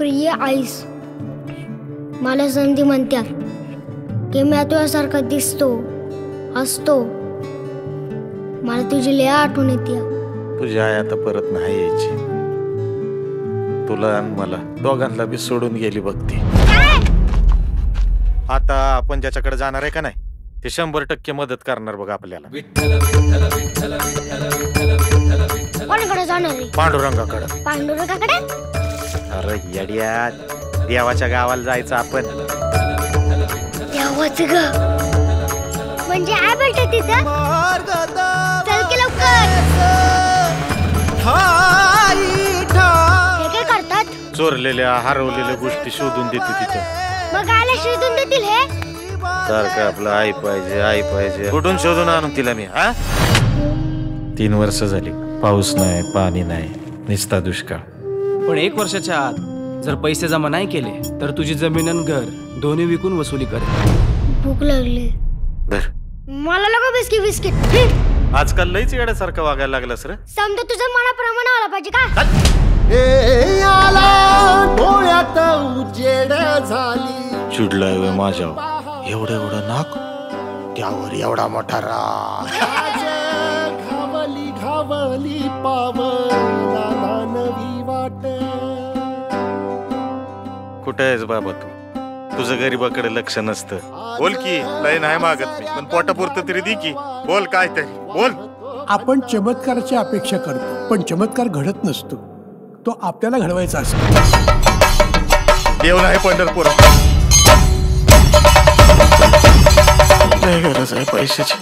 प्रिय आईस, मला संधी म्हणत्यात की मी तुझ्यासारखा दिसतो, हसतो. मला तुझी लय आठवण येते. तुझी आई आता परत नाही यायची. तुला आणि मला दोघांना बी सोडून गेली बघती. आता आपण ज्याच्याकडे जाणार आहे का नाही ते 100% मदत करणार बघ आपल्याला. कोणाकडे जाणार आहे? पांडुरंगाकडे. पांडुरंगाकडे? अरे येड्या, देवाच्या गावाला जायचं आपण. देवाचं ग म्हणजे काय भेटत तिथं? चल की लवकर. हे काय करतात? चोरलेल्या हरवलेल्या गोष्टी शोधून देते तिथं. मग आयला शोधून देतील हे? सारखं आपलं आई पाहिजे, आई पाहिजे. कुठून शोधून आणून तिला मी? 3 वर्ष झाली, पाऊस नाही, पाणी नाही, निस्ता दुष्काळ. पण 1 वर्षाच्या आत जर पैसे जमा नाही केले तर तुझी जमीन आणि घर दोन्ही विकून वसुली करेल. भूक लागली. धर. मला नको बिस्किट. आजकाल लईच येड्यासारखं वागायला लागलास रे. समजा तुझं मनाप्रमाणे आला पाहिजे का? चिडलाय वे माझ्यावर. एवढं नाक, त्यावर एवढा मोठा राग. घावली घावली पावला नवी वाट. कुठे आहेस बाबा तू? तुझं गरीबाकडे लक्ष नसतं. बोल की, लय नाही मागत मी, पण पोटापुरतं तरी दे की. बोल काय तरी बोल. आपण चमत्काराची अपेक्षा करतो, पण चमत्कार घडत नसतो, तो आपल्याला घडवायचा असतो. देव नाही पंढरपूर. गरज आहे पैशाची.